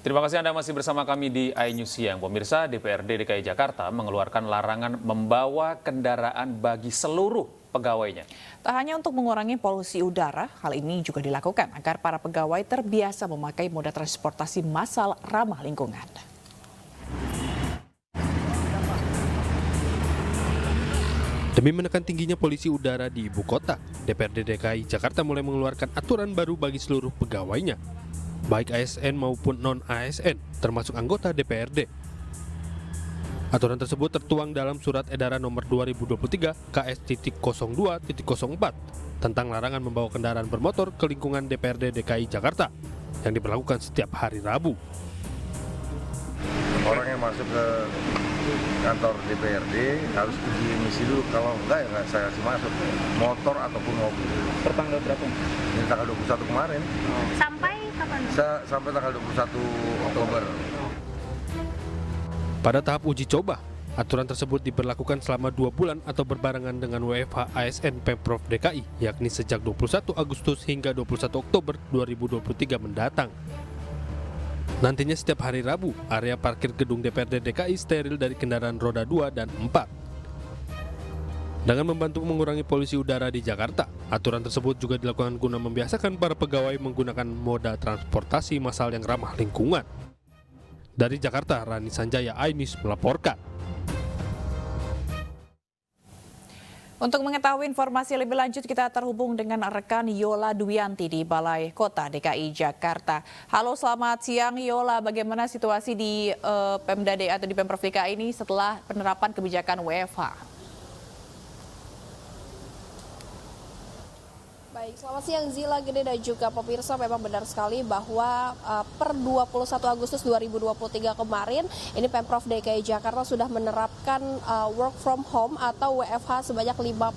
Terima kasih Anda masih bersama kami di iNews Siang. Pemirsa, DPRD DKI Jakarta mengeluarkan larangan membawa kendaraan bagi seluruh pegawainya. Tak hanya untuk mengurangi polusi udara, hal ini juga dilakukan agar para pegawai terbiasa memakai moda transportasi massal ramah lingkungan. Demi menekan tingginya polusi udara di ibu kota, DPRD DKI Jakarta mulai mengeluarkan aturan baru bagi seluruh pegawainya, baik ASN maupun non-ASN, termasuk anggota DPRD. Aturan tersebut tertuang dalam Surat Edaran Nomor 2023 KS.02.04 tentang larangan membawa kendaraan bermotor ke lingkungan DPRD DKI Jakarta yang diberlakukan setiap hari Rabu. Orang yang masuk ke kantor DPRD harus uji emisi dulu, kalau enggak ya nggak saya kasih masuk, motor ataupun mobil. Per tanggal berapa? Ini tanggal 21 kemarin. Sampai kapan? Sampai tanggal 21 Oktober. Pada tahap uji coba, aturan tersebut diberlakukan selama 2 bulan atau berbarengan dengan WFH ASN Pemprov DKI, yakni sejak 21 Agustus hingga 21 Oktober 2023 mendatang. Nantinya setiap hari Rabu, area parkir gedung DPRD DKI steril dari kendaraan roda 2 dan 4. Dengan membantu mengurangi polusi udara di Jakarta, aturan tersebut juga dilakukan guna membiasakan para pegawai menggunakan moda transportasi massal yang ramah lingkungan. Dari Jakarta, Rani Sanjaya, iNews melaporkan. Untuk mengetahui informasi lebih lanjut, kita terhubung dengan rekan Yola Duyanti di Balai Kota DKI Jakarta. Halo, selamat siang Yola. Bagaimana situasi di Pemda DKI atau di Pemprov DKI ini setelah penerapan kebijakan WFH? Baik, selamat siang Zila, Gede dan juga pemirsa. Memang benar sekali bahwa per 21 Agustus 2023 kemarin ini Pemprov DKI Jakarta sudah menerapkan work from home atau WFH sebanyak 50%.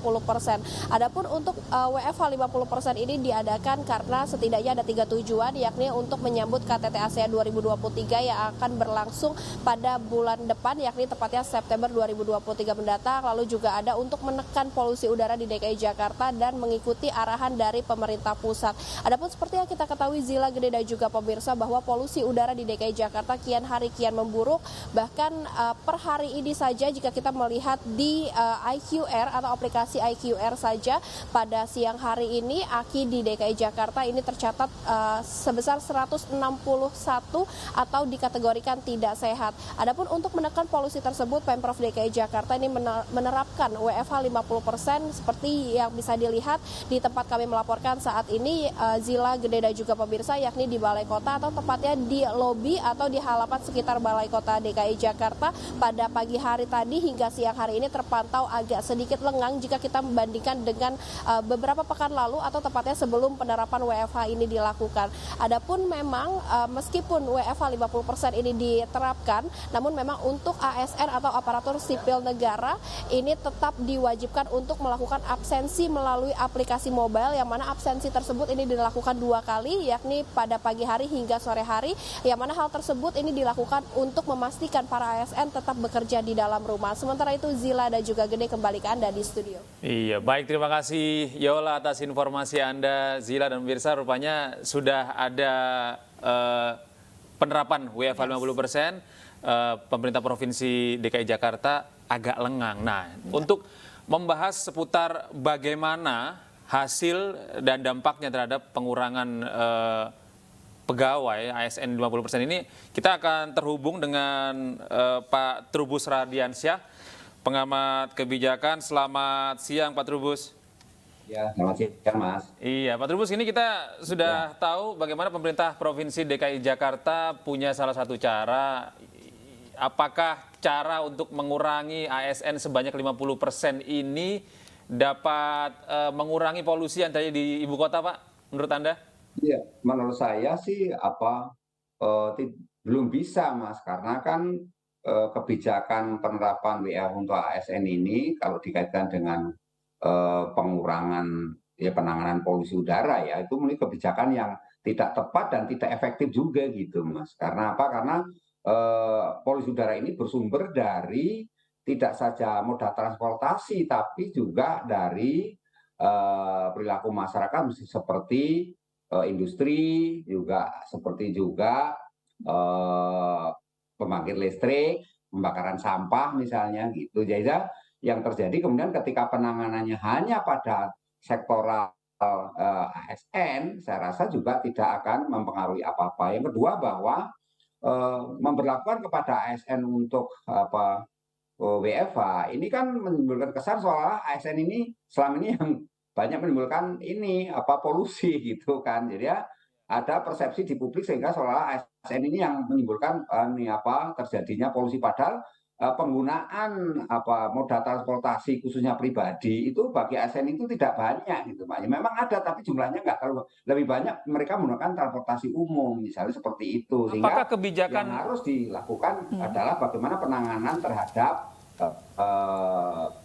Adapun untuk WFH 50% ini diadakan karena setidaknya ada 3 tujuan, yakni untuk menyambut KTT ASEAN 2023 yang akan berlangsung pada bulan depan, yakni tepatnya September 2023 mendatang. Lalu juga ada untuk menekan polusi udara di DKI Jakarta dan mengikuti arahan dari pemerintah pusat. Adapun seperti yang kita ketahui Zila, Gede dan juga pemirsa, bahwa polusi udara di DKI Jakarta kian hari kian memburuk. Bahkan per hari ini saja jika kita melihat di IQR atau aplikasi IQR saja pada siang hari ini AKI di DKI Jakarta ini tercatat sebesar 161 atau dikategorikan tidak sehat. Adapun untuk menekan polusi tersebut Pemprov DKI Jakarta ini menerapkan WFH 50% seperti yang bisa dilihat di tempat kami melaporkan saat ini Zila, Gede dan juga pemirsa, yakni di Balai Kota atau tepatnya di lobi atau di halaman sekitar Balai Kota DKI Jakarta. Pada pagi hari tadi hingga siang hari ini terpantau agak sedikit lengang jika kita membandingkan dengan beberapa pekan lalu atau tepatnya sebelum penerapan WFH ini dilakukan. Adapun memang meskipun WFH 50% ini diterapkan, namun memang untuk ASN atau aparatur sipil negara ini tetap diwajibkan untuk melakukan absensi melalui aplikasi mobile, yang mana absensi tersebut ini dilakukan 2 kali, yakni pada pagi hari hingga sore hari, yang mana hal tersebut ini dilakukan untuk memastikan para ASN tetap bekerja di dalam rumah. Sementara itu Zila dan juga Gede, kembali ke Anda di studio. Iya, baik, terima kasih Yola atas informasi Anda. Zila dan pemirsa, rupanya sudah ada penerapan WFH 50%, pemerintah Provinsi DKI Jakarta agak lengang. Nah, untuk membahas seputar bagaimana hasil dan dampaknya terhadap pengurangan pegawai ASN 50% ini, kita akan terhubung dengan Pak Trubus Radiansyah, pengamat kebijakan. Selamat siang Pak Trubus. Ya, selamat siang Mas. Iya, Pak Trubus, ini kita sudah tahu bagaimana pemerintah Provinsi DKI Jakarta punya salah satu cara. Apakah cara untuk mengurangi ASN sebanyak 50% ini dapat mengurangi polusi yang tadi di ibu kota, Pak, menurut Anda? Iya, menurut saya sih belum bisa Mas, karena kan kebijakan penerapan WFH untuk ASN ini kalau dikaitkan dengan pengurangan penanganan polusi udara ya, itu menurut kebijakan yang tidak tepat dan tidak efektif juga gitu Mas. Karena apa? Karena polusi udara ini bersumber dari tidak saja moda transportasi, tapi juga dari perilaku masyarakat seperti industri, juga seperti juga pembangkit listrik, pembakaran sampah misalnya gitu. Jadi yang terjadi kemudian ketika penanganannya hanya pada sektoral ASN, saya rasa juga tidak akan mempengaruhi apa-apa. Yang kedua bahwa memberlakukan kepada ASN untuk WFH ini kan menimbulkan kesan seolah ASN ini selama ini yang banyak menimbulkan ini polusi gitu kan. Jadi ya ada persepsi di publik sehingga seolah ASN ini yang menimbulkan terjadinya polusi, padahal penggunaan moda transportasi khususnya pribadi itu bagi ASN itu tidak banyak gitu Pak. Ya, memang ada tapi jumlahnya nggak terlalu, lebih banyak mereka menggunakan transportasi umum misalnya seperti itu. Sehingga Apakah kebijakan yang harus dilakukan adalah bagaimana penanganan terhadap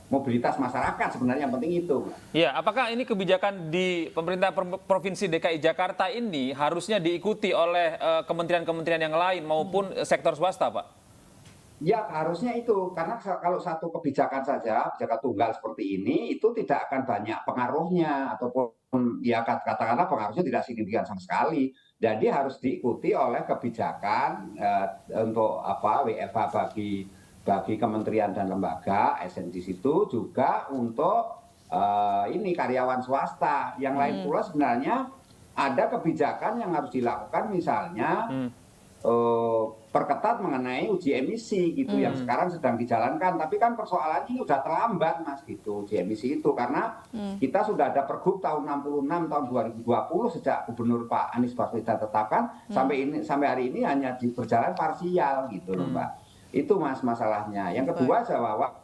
mobilitas masyarakat, sebenarnya yang penting itu. Ya, apakah ini kebijakan di pemerintah Provinsi DKI Jakarta ini harusnya diikuti oleh kementerian-kementerian yang lain maupun sektor swasta, Pak? Ya, harusnya itu. Karena kalau satu kebijakan saja, kebijakan tunggal seperti ini, itu tidak akan banyak pengaruhnya, ataupun ya katakanlah pengaruhnya tidak signifikan sama sekali. Jadi harus diikuti oleh kebijakan untuk WFH bagi kementerian dan lembaga, ASN di situ juga untuk ini karyawan swasta. Yang lain pula sebenarnya ada kebijakan yang harus dilakukan, misalnya perketat mengenai uji emisi gitu yang sekarang sedang dijalankan. Tapi kan persoalannya ini udah terlambat Mas gitu uji emisi itu, karena kita sudah ada Pergub tahun 66 tahun 2020 sejak Gubernur Pak Anies Baswedan tetapkan sampai hari ini hanya berjalan parsial gitu loh Mbak. Itu Mas masalahnya. Yang kedua bahwa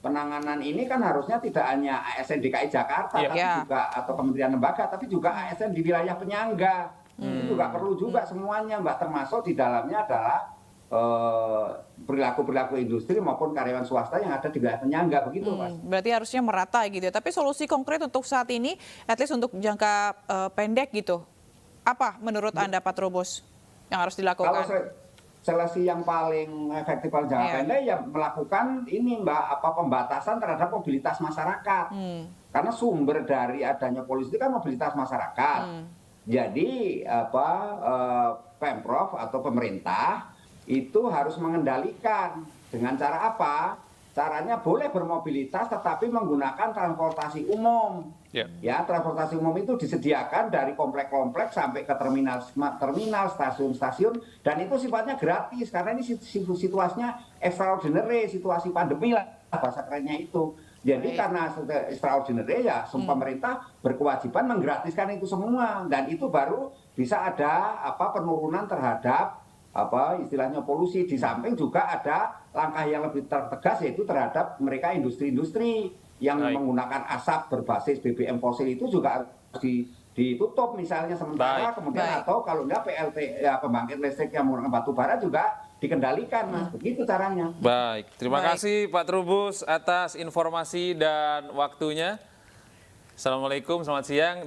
penanganan ini kan harusnya tidak hanya ASN DKI Jakarta tapi juga atau kementerian lembaga, tapi juga ASN di wilayah penyangga. Itu juga perlu juga semuanya Mbak, termasuk di dalamnya adalah perilaku industri maupun karyawan swasta yang ada di wilayah penyangga, begitu Mas. Berarti harusnya merata gitu ya. Tapi solusi konkret untuk saat ini, at least untuk jangka pendek gitu, apa menurut Anda Pak Trubus yang harus dilakukan? Kalau solusi yang paling efektif pada jangka pendek ya melakukan ini Mbak, pembatasan terhadap mobilitas masyarakat. Karena sumber dari adanya polusi itu kan mobilitas masyarakat. Jadi Pemprov atau pemerintah itu harus mengendalikan dengan cara apa? Caranya boleh bermobilitas tetapi menggunakan transportasi umum. Ya, transportasi umum itu disediakan dari komplek-komplek sampai ke terminal, stasiun-stasiun, dan itu sifatnya gratis karena ini situasinya extraordinary, situasi pandemi lah bahasa kerennya itu. Jadi karena extraordinary ya pemerintah berkewajiban menggratiskan itu semua, dan itu baru bisa ada penurunan terhadap istilahnya polusi. Di samping juga ada langkah yang lebih tegas yaitu terhadap mereka industri-industri yang menggunakan asap berbasis BBM fosil, itu juga harus ditutup misalnya sementara. Kemudian atau kalau enggak PLT ya pembangkit listrik yang menggunakan batu bara juga dikendalikan Mas. Begitu caranya. Baik, terima kasih Pak Trubus atas informasi dan waktunya. Assalamualaikum, selamat siang.